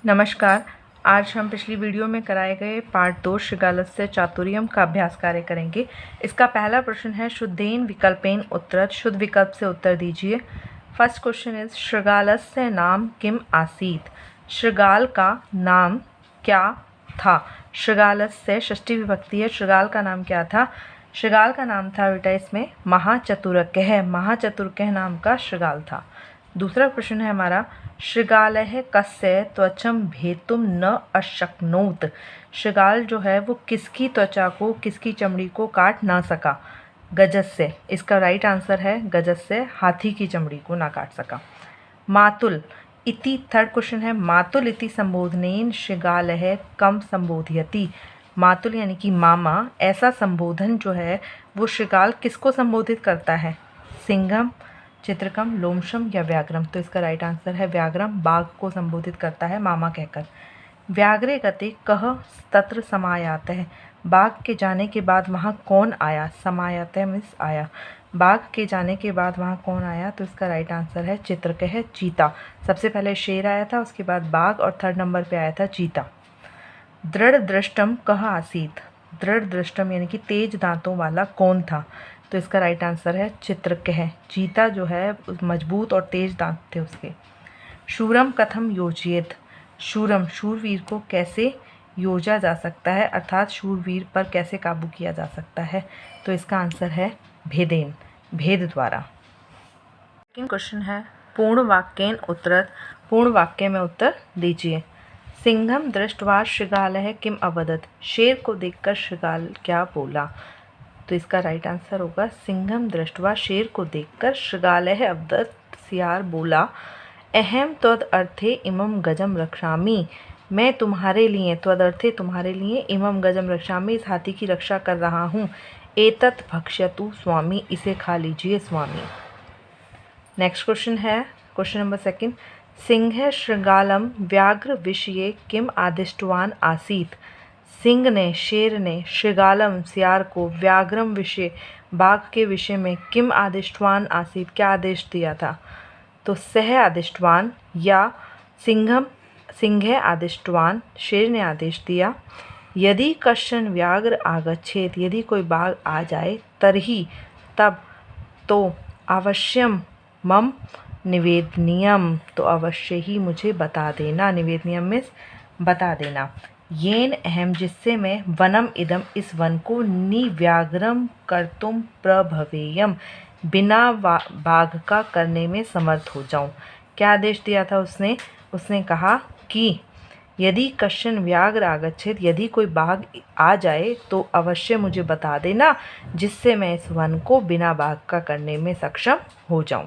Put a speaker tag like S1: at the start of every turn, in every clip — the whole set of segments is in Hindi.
S1: नमस्कार। आज हम पिछली वीडियो में कराए गए पार्ट 2 शृगालस्य चातुर्यम का अभ्यास कार्य करेंगे। इसका पहला प्रश्न है शुद्धेन विकल्पेन उत्तरत। शुद्ध विकल्प से उत्तर दीजिए। फर्स्ट क्वेश्चन इज शृगालस्य नाम किम आसीत। शृगाल का नाम क्या था। शृगालस्य षष्ठी विभक्ति है। शृगाल का नाम क्या था। शृगाल का नाम था बेटा इसमें महाचतुरकः। महाचतुरकः नाम का शृगाल था। दूसरा प्रश्न है हमारा शृगालः कस्य त्वचं भेतुं न अशक्नोत। शृगाल जो है वो किसकी त्वचा को, किसकी चमड़ी को काट ना सका। गजस्य। इसका राइट आंसर है गजस्य, हाथी की चमड़ी को ना काट सका। मातुल इति, थर्ड क्वेश्चन है मातुल इति संबोधनेन शृगालः कम संबोधयति। मातुल यानी कि मामा, ऐसा संबोधन जो है वो शृगाल किसको संबोधित करता है। सिंघम, चित्रकम, लोमशम या व्याघ्रम। तो इसका राइट आंसर है व्याघ्रम, बाघ को संबोधित करता है मामा कहकर। व्याघ्रे गते कह तत्र समायात है। बाघ के जाने के बाद वहाँ कौन आया। समायात मीन्स आया। बाघ के जाने के बाद वहाँ कौन आया, तो इसका राइट आंसर है चित्रकः, चीता। सबसे पहले शेर आया था, उसके बाद बाघ और थर्ड नंबर पे आया था चीता। दृढ़ दृष्टम कह आसीत। दृढ़ दृष्टम यानी कि तेज दांतों वाला कौन था, तो इसका राइट आंसर है चित्रकः। चीता जो है मजबूत और तेज दांत थे उसके। शूरम कथम योजयेत। शूरम, शूरवीर को कैसे योजा जा सकता है, अर्थात शूरवीर पर कैसे काबू किया जा सकता है, तो इसका आंसर है भेदेन, भेद द्वारा। सेकंड क्वेश्चन है पूर्ण वाक्येन उत्तरत। पूर्ण वाक्य में उत्तर दीजिए। सिंघम दृष्ट्वा शृगालः किम अवदत। शेर को देखकर शृगाल क्या बोला, तो इसका राइट आंसर होगा सिंघम दृष्ट्वा, शेर को देखकर शृगालः अवदत, सियार बोला अहम त्वद अर्थे इमं गजम रक्षामि। मैं तुम्हारे लिए, त्वद अर्थे तुम्हारे लिए, इमं गजम रक्षामि, इस हाथी की रक्षा कर रहा हूँ। एतत् भक्ष्यतु स्वामी, इसे खा लीजिए स्वामी। नेक्स्ट क्वेश्चन है क्वेश्चन नंबर सेकंड। सिंह शृगालम व्याघ्र विषये किम आदिष्टवान आसीत। सिंह ने, शेर ने शृगालम सियार को, व्याघ्रम विषय बाघ के विषय में, किम आदिष्टवान आसीत क्या आदेश दिया था, तो सह आदिष्टवान या सिंघम, सिंह आदिष्टवान, शेर ने आदेश दिया। यदि कश्चन व्याघ्र आगच्छेत, यदि कोई बाघ आ जाए, तरही तब, तो अवश्यम मम निवेदनीयम, तो अवश्य ही मुझे बता देना। निवेदनीयम मीन्स बता देना। येन अहम, जिससे मैं, वनम इदम, इस वन को, निव्याघ्रम कर्तुम प्रभवेयम, बिना बाघ का करने में समर्थ हो जाऊं। क्या आदेश दिया था उसने। उसने कहा कि यदि कश्चन व्याघ्र आगच्छेत, यदि कोई बाघ आ जाए तो अवश्य मुझे बता देना, जिससे मैं इस वन को बिना बाघ का करने में सक्षम हो जाऊं।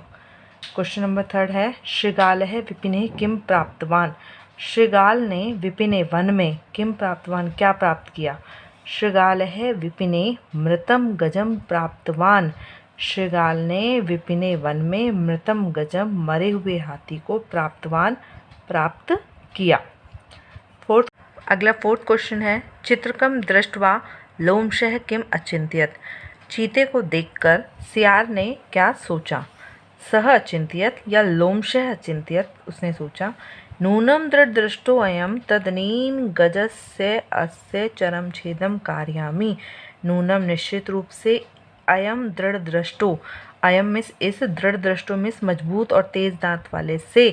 S1: क्वेश्चन नंबर थर्ड है शृगालः विपिने किम प्राप्तवान। शृगाल ने विपिने, वन में, किम प्राप्तवान, क्या प्राप्त किया। शृगालः विपिने मृतम गजम प्राप्तवान। शृगाल ने विपिने, वन में, मृतम गजम, मरे हुए हाथी को, प्राप्तवान, प्राप्त किया। अगला फोर्थ क्वेश्चन है चित्रकम दृष्ट्वा लोमशः किम अचिंत्यत। चीते को देखकर सियार ने क्या सोचा। सह अचिंत्यत या लोमशः अचिंत्यत, उसने सोचा। नूनम दृढ़ दृष्टो अयम तदनीन गजस्य अस्य चरम छेदम कारयामि। नूनम निश्चित रूप से, अयम दृढ़ दृष्टो, अयम मिस इस, दृढ़ दृष्टो मिस मजबूत और तेज दांत वाले से,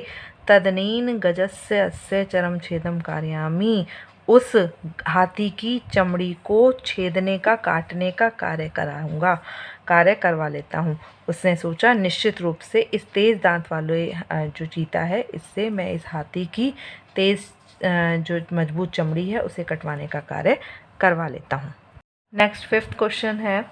S1: तदनीन गजस्य अस्य चरम छेदम कारयामि, उस हाथी की चमड़ी को छेदने का, काटने का कार्य कराऊंगा, कार्य करवा लेता हूँ। उसने सोचा निश्चित रूप से इस तेज़ दांत वाले जो चीता है, इससे मैं इस हाथी की तेज़ जो मजबूत चमड़ी है उसे कटवाने का कार्य करवा लेता हूँ। नेक्स्ट फिफ्थ क्वेश्चन है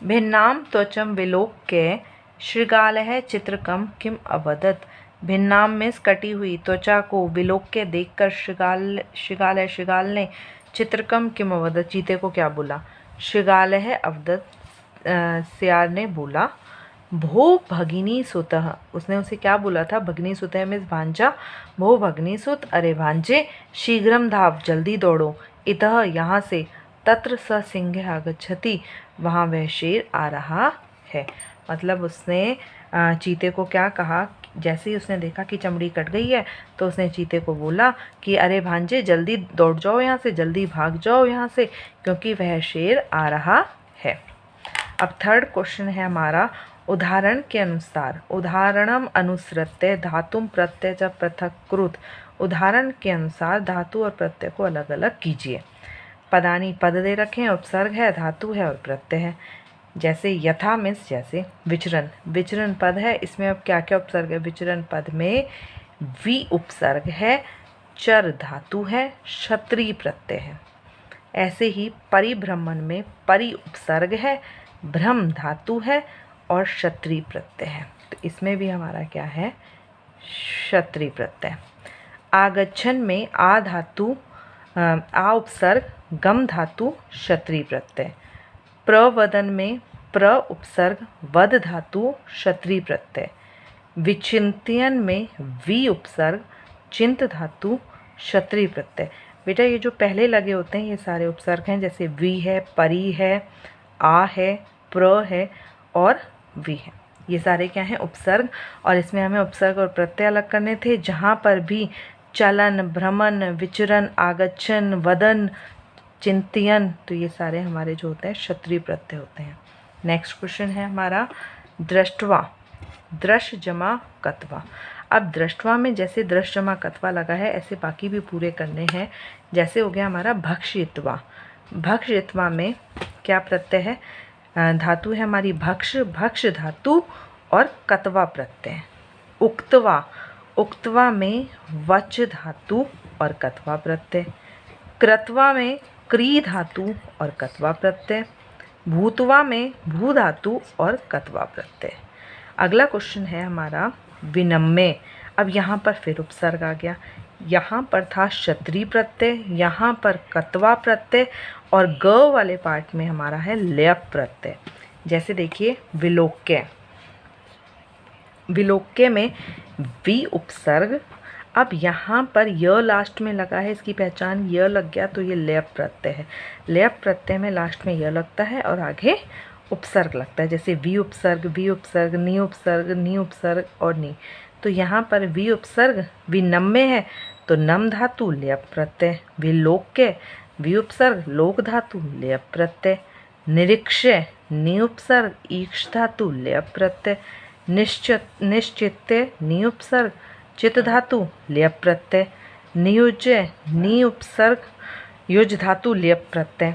S1: भिन्नाम त्वचम विलोक्य शृगालः चित्रकम किम अवदत। भिन्नाम मीन्स कटी हुई, त्वचा को, विलोक्य देखकर शृगाल ने चित्रकम किम अवदत, चीते को क्या बोला। शृगालः अवदत, सियार ने बोला। भो भगिनी सुतः, उसने उसे क्या बोला था। भगिनी सुतः मीन्स भांजा। भो भगिनी सुत, अरे भांजे, शीघ्रम धाव, जल्दी दौड़ो, इतः यहाँ से, तत्र स सिंह आगच्छति, वहाँ वह शेर आ रहा है। मतलब उसने चीते को क्या कहा जैसे ही उसने देखा कि चमड़ी कट गई है तो उसने चीते को बोला कि अरे भांजे जल्दी दौड़ जाओ यहाँ से, जल्दी भाग जाओ यहाँ से, क्योंकि वह शेर आ रहा है। अब थर्ड क्वेश्चन है हमारा, उदाहरण के अनुसार, उदाहरणम अनुसृत्य धातुम प्रत्यय च पृथक्कृत, उदाहरण के अनुसार धातु और प्रत्यय को अलग अलग कीजिए। पदानी पद दे रखे हैं, उपसर्ग है, धातु है और प्रत्यय है। जैसे यथा मीन्स जैसे, विचरण, विचरण पद है, इसमें अब क्या क्या उपसर्ग है? विचरण पद में वि उपसर्ग है, चर धातु है, क्षत्रिय प्रत्यय है। ऐसे ही परिभ्रमण में परि उपसर्ग है, भ्रम धातु है और क्षत्रिय प्रत्यय है। तो इसमें भी हमारा क्या है? क्षत्रिय प्रत्यय। आगच्छन में आ धातु, आ उपसर्ग, गम धातु, क्षत्रिय प्रत्यय। प्रवदन में प्र उपसर्ग, वद धातु, क्षत्रिय प्रत्यय। विचिंतन में वि उपसर्ग, चिंत धातु, क्षत्रिय प्रत्यय। बेटा ये जो पहले लगे होते हैं ये सारे उपसर्ग हैं, जैसे वि है, परि है, आ है, प्र है और वि है। ये सारे क्या हैं? उपसर्ग। और इसमें हमें उपसर्ग और प्रत्यय अलग करने थे। जहाँ पर भी चलन, भ्रमण, विचरण, आगच्छन, वदन, चिंतन, तो ये सारे हमारे जो होते हैं क्षत्रिय प्रत्यय होते हैं। नेक्स्ट क्वेश्चन है हमारा दृष्टवा, दृश जमा कत्वा। अब दृष्टवा में जैसे दृश जमा कत्वा लगा है ऐसे बाकी भी पूरे करने हैं। जैसे हो गया हमारा भक्षित्वा, भक्षित्वा में क्या प्रत्यय है? धातु है हमारी भक्ष, भक्ष धातु और कत्वा प्रत्यय। उक्तवा, उक्तवा में वच धातु और कत्वा प्रत्यय। कृत्वा में क्री धातु और कत्वा प्रत्यय। भूतवा में भू धातु और कत्वा प्रत्यय। अगला क्वेश्चन है हमारा विनम्य। अब यहाँ पर फिर उपसर्ग आ गया। यहाँ पर था क्षत्रिय प्रत्यय, यहाँ पर कत्वा प्रत्यय और ग वाले पार्ट में हमारा है लयप प्रत्यय। जैसे देखिए विलोक्य, विलोक्य में वि उपसर्ग। अब यहाँ पर य लास्ट में लगा है, इसकी पहचान य लग गया तो ये लयप प्रत्यय है। लयप प्रत्यय में लास्ट में य लगता है और आगे उपसर्ग लगता है। जैसे वि उपसर्ग, वि उपसर्ग, नि उपसर्ग, नि उपसर्ग और नि। तो यहाँ पर वि उपसर्ग विनम्य है तो नम धातु लयप प्रत्यय। विलोक्य वि उपसर्ग, लोक धातु लयप प्रत्यय। निरीक्ष्य नि उपसर्ग, ईक्ष धातु लयप प्रत्यय। निश्चित्य नि उपसर्ग, चित धातु लयप प्रत्यय। नियुज्य नि उपसर्ग, युज धातु लयप प्रत्यय।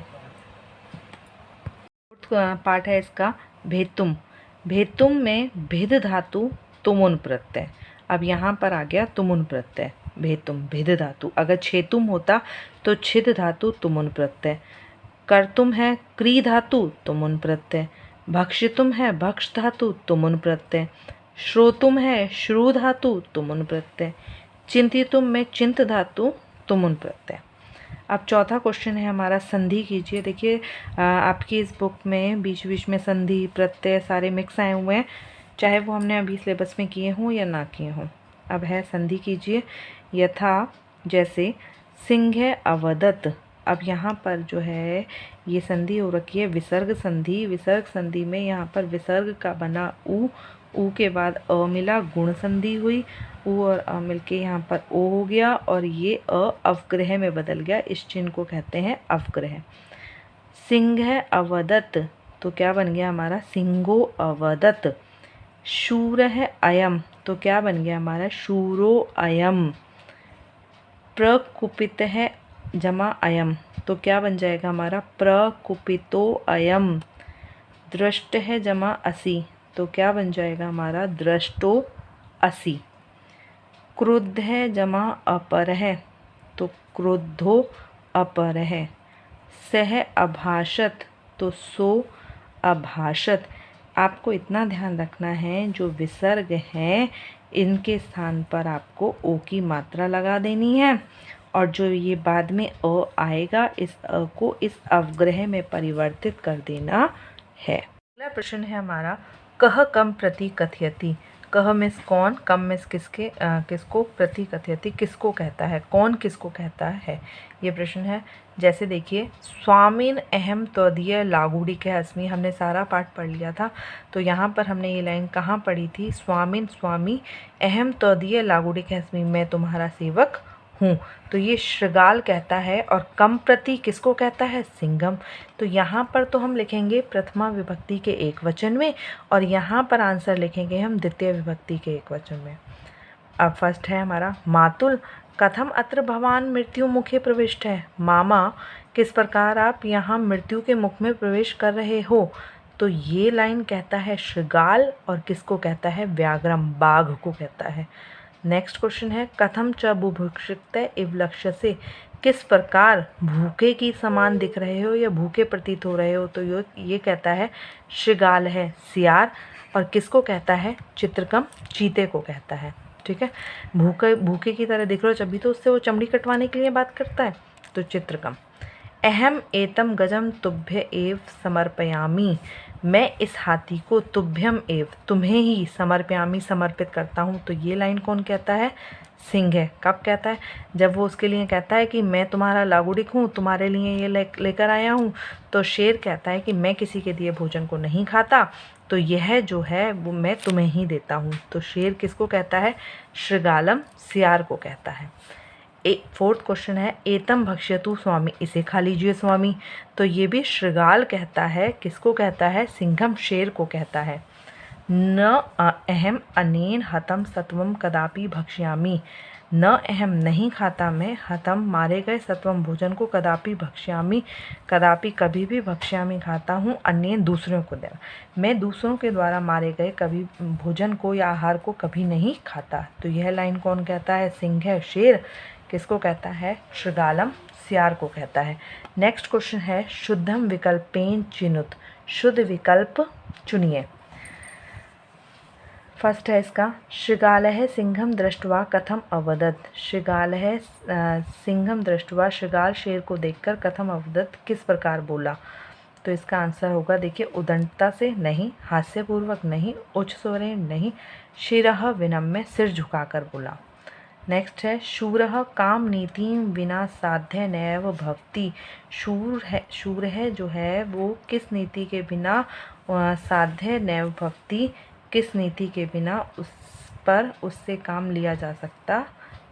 S1: पार्ट है इसका भेतुम, भेतुम में भेद धातु तुमुन प्रत्यय। अब यहाँ पर आ गया तुमुन प्रत्यय, भेतुम भेद धातु। अगर छेतुम होता तो छिद धातु तुमुन प्रत्यय। कर्तुम है क्री धातु तुमुन प्रत्यय। भक्षितुम है भक्ष धातु तुमुन प्रत्यय। श्रोतुम है श्रु धातु तुमुन प्रत्यय। चिंतितुम में चिंत धातु तुमुन प्रत्यय। अब चौथा क्वेश्चन है हमारा संधि कीजिए। देखिए आपकी इस बुक में बीच बीच में संधि प्रत्यय सारे मिक्स आए हुए हैं, चाहे वो हमने अभी सिलेबस में किए हों या ना किए हों। अब है संधि कीजिए। यथा जैसे सिंह अवदत। अब यहाँ पर जो है ये संधि हो रखी है विसर्ग संधि। विसर्ग संधि में यहाँ पर विसर्ग का बना ऊ के बाद अ मिला, गुण संधि हुई, ऊ और अ मिलके यहाँ पर ओ हो गया और ये अ अवग्रह में बदल गया। इस चिन्ह को कहते हैं अवग्रह। सिंह अवदत तो क्या बन गया हमारा? सिंहो अवदत। शूर है अयम तो क्या बन गया हमारा? शूरो अयम। प्रकुपित है जमा अयम तो क्या बन जाएगा हमारा? प्रकुपितो अयम। दृष्ट है जमा असी तो क्या बन जाएगा हमारा? दृष्टो असी। क्रुद्ध है जमा अपर है तो क्रुद्धो अपर है। सह अभाषत तो सो अभाषत। आपको इतना ध्यान रखना है जो विसर्ग हैं इनके स्थान पर आपको ओ की मात्रा लगा देनी है और जो ये बाद में अ आएगा इस अ को इस अवग्रह में परिवर्तित कर देना है। अगला प्रश्न है हमारा कह कम प्रति कथयति। क कह मिस कौन, कम मिस किसके, किसको, प्रति कथयति किसको कहता है, कौन किसको कहता है, ये प्रश्न है। जैसे देखिए, स्वामीन अहम त्वदीय लागूड़िके अस्मि, हमने सारा पाठ पढ़ लिया था, तो यहाँ पर हमने ये लाइन कहाँ पढ़ी थी, स्वामीन स्वामी अहम त्वदीय लागूड़िके अस्मि, मैं तुम्हारा सेवक हूँ। तो ये शृगाल कहता है, और कम प्रति किसको कहता है, सिंघम। तो यहाँ पर तो हम लिखेंगे प्रथमा विभक्ति के एक वचन में, और यहाँ पर आंसर लिखेंगे हम द्वितीय विभक्ति के एक वचन में। अब फर्स्ट है हमारा, मातुल कथम अत्र भवान मृत्यु मुखे प्रविष्ट है, मामा किस प्रकार आप यहाँ मृत्यु के मुख में प्रवेश कर रहे हो। तो ये लाइन कहता है शृगाल, और किसको कहता है, व्याघ्रम, बाघ को कहता है। नेक्स्ट क्वेश्चन है, कथम च बुभुक्षित इव लक्ष्य से, किस प्रकार भूखे की समान दिख रहे हो या भूखे प्रतीत हो रहे हो। तो ये कहता है शृगाल है सियार, और किसको कहता है, चित्रकम, चीते को कहता है। ठीक है, भूखे की तरह दिख रहे हो, जब भी तो उससे वो चमड़ी कटवाने के लिए बात करता है, तो चित्रकम। अहम एतम गजम तुभ्य एव समर्पयामी, मैं इस हाथी को तुभ्यम एव, तुम्हें ही, समर्पयामी, समर्पित करता हूँ। तो ये लाइन कौन कहता है, सिंह है। कब कहता है, जब वो उसके लिए कहता है कि मैं तुम्हारा लागुड़िक हूँ, तुम्हारे लिए ये लेकर आया हूँ। तो शेर कहता है कि मैं किसी के दिए भोजन को नहीं खाता, तो यह जो है वो मैं तुम्हें ही देता हूँ। तो शेर किसको कहता है, शृगालम, सियार को कहता है। एक फोर्थ क्वेश्चन है, एतम भक्ष्यतु स्वामी, इसे खा लीजिए स्वामी। तो ये भी शृगाल कहता है, किसको कहता है, सिंघम, शेर को कहता है। न अहम अनेन हतम सत्वम कदापि भक्ष्यामि, न अहम नहीं खाता मैं, हतम मारे गए, सत्वम भोजन को, कदापि भक्ष्यामि, कदापि कभी भी, भक्ष्यामि खाता हूँ, अनेन दूसरों को दे, मैं दूसरों के द्वारा मारे गए कभी भोजन को या आहार को कभी नहीं खाता। तो यह लाइन कौन कहता है, सिंह है। शेर किसको कहता है, शृगालम, सियार को कहता है। नेक्स्ट क्वेश्चन है, शुद्धम विकल्पेन चिनुत, शुद्ध विकल्प चुनिए। फर्स्ट है इसका, शृगालः सिंहम दृष्ट्वा कथम अवदत्, शृगालः सिंहम दृष्ट्वा, शृगाल शेर को देखकर, कथम अवदत् किस प्रकार बोला। तो इसका आंसर होगा, देखिए, उदंडता से नहीं, हास्यपूर्वक नहीं, उच्च स्वरे नहीं, शिरः विनम्य, सिर झुकाकर बोला। नेक्स्ट है, शूरः काम नीतिं विना साध्य नैव भवति, शूर है जो है वो किस नीति के बिना, साध्य नैव भवति, किस नीति के बिना उस पर उससे काम लिया जा सकता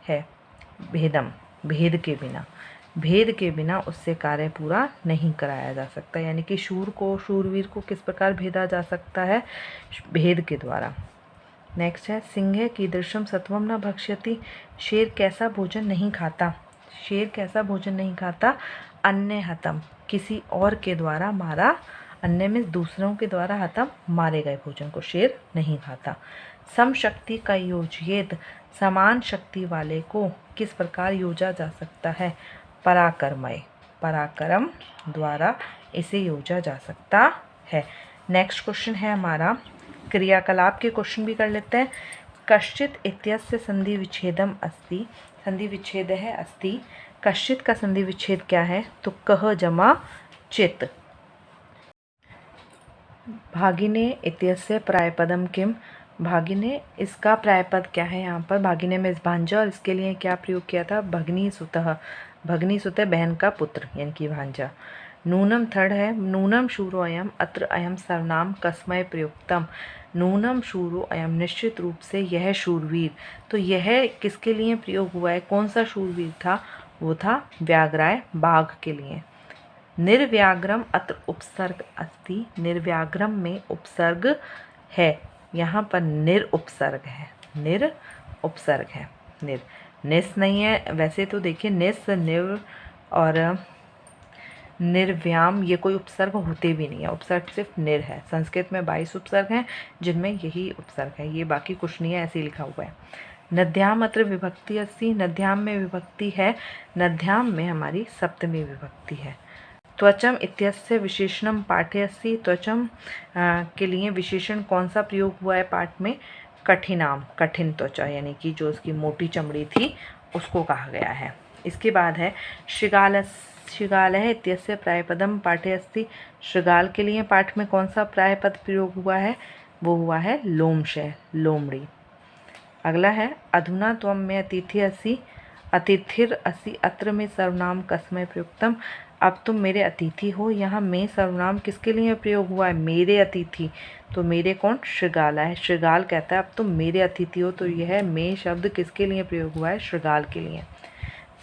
S1: है, भेदम, भेद के बिना, भेद के बिना उससे कार्य पूरा नहीं कराया जा सकता। यानी कि शूरवीर को किस प्रकार भेदा जा सकता है, भेद के द्वारा। नेक्स्ट है, सिंह कीदृशम सत्वम न भक्ष्यति, शेर कैसा भोजन नहीं खाता, शेर कैसा भोजन नहीं खाता, अन्य हतम, किसी और के द्वारा मारा, अन्य में दूसरों के द्वारा हतम, मारे गए भोजन को शेर नहीं खाता। सम शक्ति का योजयेत, समान शक्ति वाले को किस प्रकार योजा जा सकता है, पराक्रमय, पराक्रम द्वारा इसे योजा जा सकता है। नेक्स्ट क्वेश्चन है हमारा, क्रियाकलाप के क्वेश्चन भी कर लेते हैं। कश्चित इत्यस्य संधि विच्छेदम अस्ति, संधि विच्छेद है अस्ति, कश्चित का संधि विच्छेद क्या है, तो कह जमा चित। भागिने इत्यस्य प्रायपदम किम, भागिने इसका प्रायपद क्या है, यहाँ पर भागिने में इस भांजा, और इसके लिए क्या प्रयोग किया था, भगनी सुतः, भगनी सुतः बहन का पुत्र यानी कि भांजा। नूनम थर्ड है, नूनम शूरो अयम, अत्र अयम सर्वनाम कस्मय प्रयुक्तम, नूनम शूरो अयम, निश्चित रूप से यह शूरवीर। तो यह किसके लिए प्रयोग हुआ है, कौन सा शूरवीर था, वो था व्याघ्राय, बाघ के लिए। निर्व्याघ्रम अत्र उपसर्ग अस्ति, निर्व्याघ्रम में उपसर्ग है, यहाँ पर निर उपसर्ग है, निर उपसर्ग है, निर, निस नहीं है। वैसे तो देखिए निस, निर और निर्व्याम ये कोई उपसर्ग होते भी नहीं है, उपसर्ग सिर्फ निर है। संस्कृत में 22 उपसर्ग हैं जिनमें यही उपसर्ग है, ये बाकी कुछ नहीं है, ऐसे ही लिखा हुआ है। नद्याम अत्र विभक्ति अस्ति, नद्याम में विभक्ति है, नद्याम में हमारी सप्तमी विभक्ति है। त्वचम इत्यस्य विशेषणम पाठे अस्ति, त्वचम के लिए विशेषण कौन सा प्रयोग हुआ है पाठ में, कठिनाम, कठिन त्वचा, यानी कि जो उसकी मोटी चमड़ी थी उसको कहा गया है। इसके बाद है शृगालः इत्यस्य प्रायपदम पाठे अस्ति, शृगाल के लिए पाठ में कौन सा प्रायपद प्रयोग हुआ है, वो हुआ है लोमशय, लोमड़ी। अगला है अधुना त्वं में अतिथि असि, अतिथिर असि अत्र में सर्वनाम कस्मै प्रयुक्तम। अब तुम मेरे अतिथि हो, यहाँ में सर्वनाम किसके लिए प्रयोग हुआ है? मेरे अतिथि। तो मेरे कौन? शृगाल है। शृगाल कहता है अब तुम मेरे अतिथि हो, तो यह में शब्द किसके लिए प्रयोग हुआ है? शृगाल के लिए।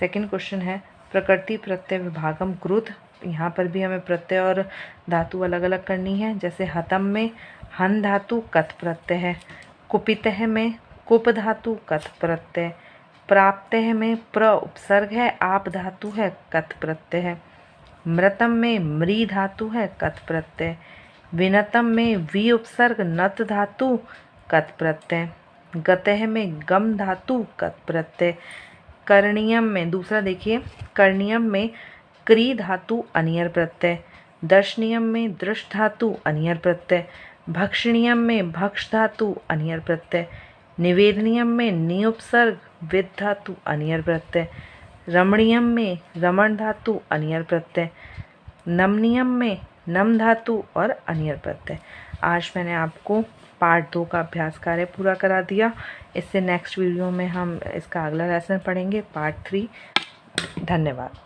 S1: सेकंड क्वेश्चन है प्रकृति प्रत्यय विभागम क्रुध। यहाँ पर भी हमें प्रत्यय और धातु अलग अलग करनी है। जैसे हतम में हन धातु कत प्रत्यय है, कुपितः में कुप धातु कत प्रत्यय, प्राप्तः में प्र उपसर्ग है, आप धातु है, कत प्रत्यय है। मृतम में मृ धातु है, कत प्रत्यय। विनतम में वी उपसर्ग नत धातु, कत प्रत्यय। गतः में गम धातु, कत प्रत्यय। करणीयम में दूसरा देखिए, करणीयम में क्री धातु अनियर प्रत्यय, दर्शनीयम में दृश धातु अनियर प्रत्यय, भक्षणीयम में भक्ष धातु अनियर प्रत्यय, निवेदनीयम में नि उपसर्ग विद धातु अनियर प्रत्यय, रमणीयम में रमण धातु अनियर प्रत्यय, नमनीयम में नम धातु और अनियर प्रत्यय। आज मैंने आपको पार्ट 2 का अभ्यास कार्य पूरा करा दिया। इससे नेक्स्ट वीडियो में हम इसका अगला लेसन पढ़ेंगे, पार्ट 3। धन्यवाद।